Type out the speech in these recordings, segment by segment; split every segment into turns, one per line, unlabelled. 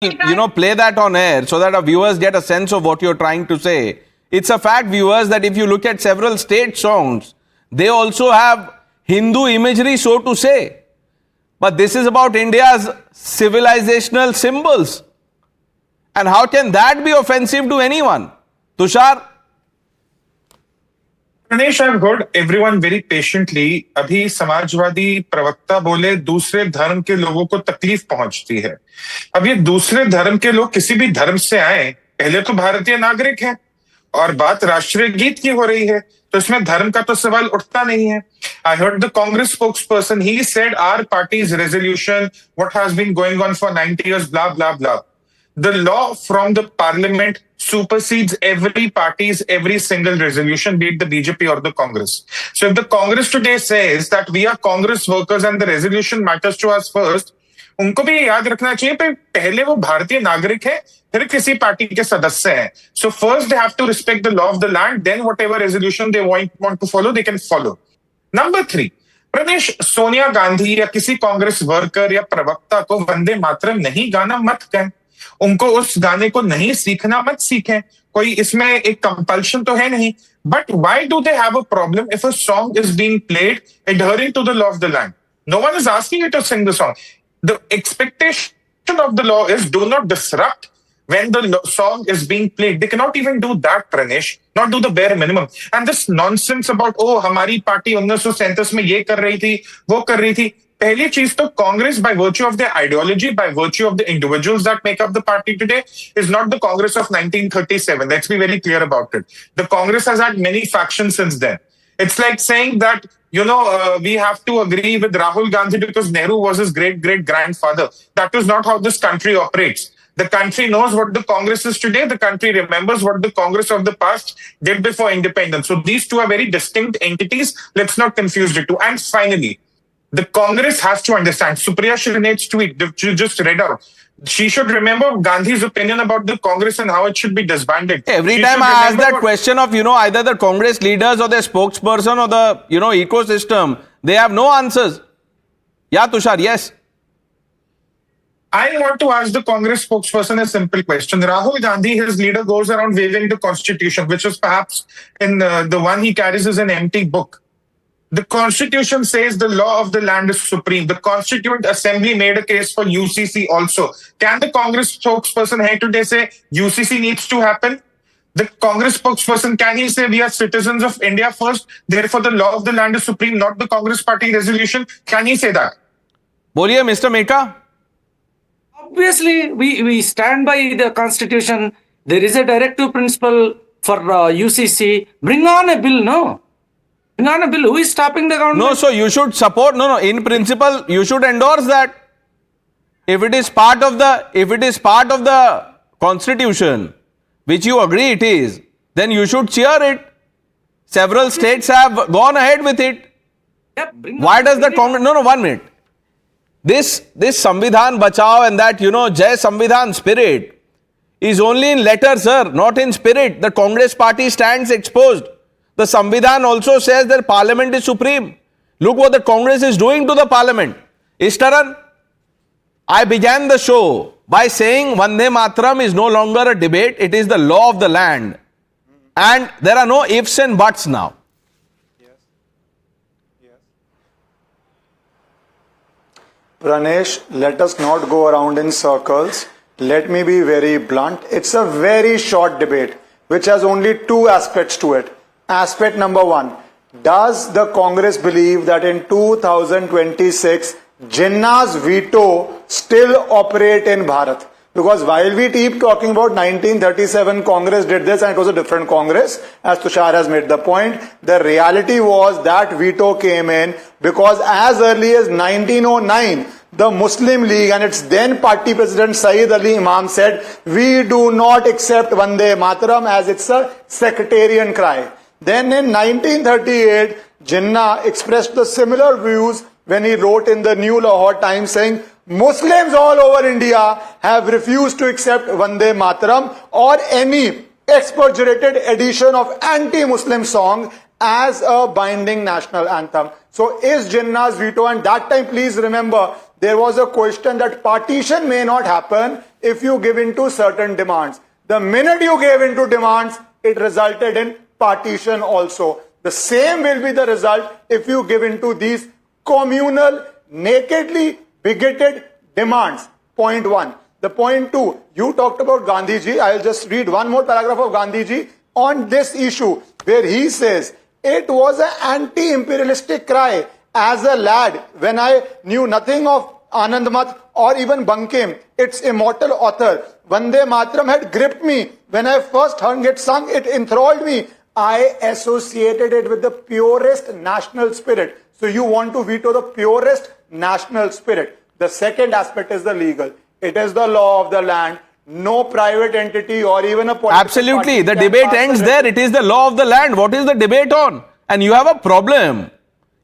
play that on air so that our viewers get a sense of what you're trying to say. It's a fact, viewers, that if you look at several state songs, they also have Hindu imagery, so to say. But this is about India's civilizational symbols. And how can that be offensive to anyone? Tushar?
Pranesh, I've heard everyone very patiently. अभी समाजवादी प्रवक्ता बोले दूसरे धर्म के लोगों को तकलीफ पहुंचती है. अब ये दूसरे धर्म के लोग किसी भी धर्म से आए, पहले तो भारतीय नागरिक हैं और बात राष्ट्रीय गीत की हो रही है, तो इसमें धर्म का तो सवाल उठता नहीं है. I heard the Congress spokesperson, he said our party's resolution, what has been going on for 90 years, blah, blah, blah. The law from the parliament supersedes every party's every single resolution, be it the BJP or the Congress. So if the Congress today says that we are Congress workers and the resolution matters to us first, उनको भी याद रखना चाहिए कि पहले वो भारतीय नागरिक है, फिर किसी पार्टी के सदस्य हैं. So first they have to respect the law of the land, then whatever resolution they want to follow, they can follow. Number 3, प्रदेश सोनिया गांधी या किसी कांग्रेस वर्कर या प्रवक्ता को वंदे मातरम नहीं गाना मत कहें. उनको उस गाने को नहीं सीखना मत सीखें. कोई इसमें एक कंपल्शन तो है नहीं. But why do they have a problem if a song is being played adhering to the law of the land? No one is asking you to sing the song. The expectation of the law is do not disrupt when the song is being played. They cannot even do that, Pranesh. Not do the bare minimum. And this nonsense about, oh, हमारी party 1937 में ये कर रही थी, वो कर रही थी. पहली चीज तो Congress, by virtue of their ideology, by virtue of the individuals that make up the party today, is not the Congress of 1937. Let's be very clear about it. The Congress has had many factions since then. It's like saying that, we have to agree with Rahul Gandhi because Nehru was his great-great-grandfather. That is not how this country operates. The country knows what the Congress is today. The country remembers what the Congress of the past did before independence. So these two are very distinct entities. Let's not confuse the two. And finally, the Congress has to understand. Supriya Shrine's tweet, you just read out. She should remember Gandhi's opinion about the Congress and how it should be disbanded.
Every time I ask that question of, either the Congress leaders or their spokesperson or the, ecosystem, they have no answers. Yeah, Tushar, yes.
I want to ask the Congress spokesperson a simple question. Rahul Gandhi, his leader, goes around waving the constitution, which is perhaps in the one he carries is an empty book. The constitution says the law of the land is supreme. The Constituent Assembly made a case for UCC also. Can the Congress spokesperson here today say UCC needs to happen? The Congress spokesperson, can he say we are citizens of India first, therefore the law of the land is supreme, not the Congress party resolution? Can he say that?
Boliye, Mr. Meka.
Obviously, we stand by the Constitution. There is a directive principle for UCC. Bring on a bill, no? Bring on a bill. Who is stopping the government?
No, so you should support. No. In principle, you should endorse that. If it is part of the Constitution, which you agree it is, then you should cheer it. Several states have gone ahead with it.
Yeah,
why does the Congress? No, 1 minute. This Samvidhan Bachao and that, Jai Samvidhan spirit is only in letter, sir, not in spirit. The Congress party stands exposed. The Samvidhan also says that Parliament is supreme. Look what the Congress is doing to the Parliament. Ishtaran, I began the show by saying Vande Mataram is no longer a debate. It is the law of the land. And there are no ifs and buts now.
Pranesh, let us not go around in circles. Let me be very blunt. It's a very short debate, which has only 2 aspects to it. Aspect number 1, does the Congress believe that in 2026, Jinnah's veto still operate in Bharat? Because while we keep talking about 1937 Congress did this and it was a different Congress, as Tushar has made the point, the reality was that veto came in because as early as 1909, the Muslim League and its then party president Sayyid Ali Imam said, we do not accept Vande Mataram as it's a sectarian cry. Then in 1938, Jinnah expressed the similar views when he wrote in the New Lahore Times saying, Muslims all over India have refused to accept Vande Mataram or any expurgated edition of anti-Muslim song as a binding national anthem. So is Jinnah's veto, and that time please remember there was a question that partition may not happen if you give in to certain demands. The minute you gave into demands, it resulted in partition also. The same will be the result if you give into these communal, nakedly bigoted demands. Point one. The point two, you talked about Gandhiji. I'll just read one more paragraph of Gandhiji on this issue where he says, it was an anti-imperialistic cry. As a lad, when I knew nothing of Anand Math or even Bankim, its immortal author, Vande Mataram had gripped me. When I first heard it sung, it enthralled me. I associated it with the purest national spirit. So you want to veto the purest national spirit. The second aspect is the legal. It is the law of the land. No private entity or even a political
Absolutely.
party
The
can
debate
pass
ends
a
there. It is the law of the land. What is the debate on? And you have a problem.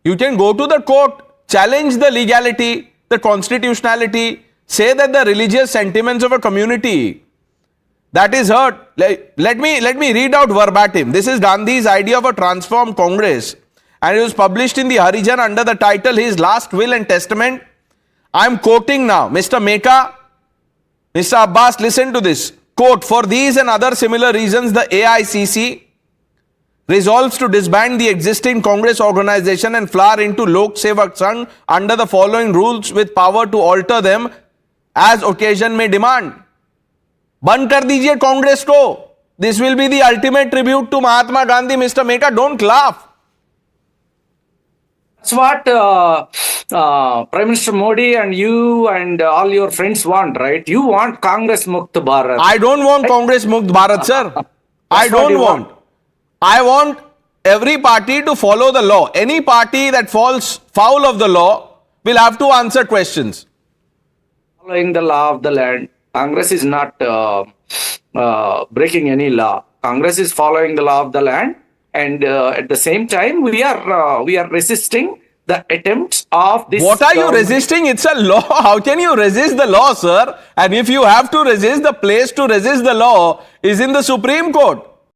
You can go to the court, challenge the legality, the constitutionality, say that the religious sentiments of a community that is hurt. Let me read out verbatim. This is Gandhi's idea of a transformed Congress, and it was published in the Harijan under the title His Last Will and Testament. I am quoting now. Mr. Meka, Mr. Abbas, listen to this. Quote, for these and other similar reasons, the AICC resolves to disband the existing Congress organization and flower into Lok Sevak Sangh under the following rules with power to alter them as occasion may demand. बंद कर दीजिए कांग्रेस को. This will be the ultimate tribute to Mahatma Gandhi. Mr. Meka, don't laugh.
That's what Prime Minister Modi and you and all your friends want, right? You want Congress Mukt Bharat.
I don't want Congress Mukt Bharat, sir. I
what
don't
you
want. I want every party to follow the law. Any party that falls foul of the law will have to answer questions.
Following the law of the land. Congress is not breaking any law. Congress is following the law of the land, and at the same time, we are resisting the attempts of this.
What are you resisting? It's a law. How can you resist the law, sir? And if you have to resist, the place to resist the law is in the Supreme Court.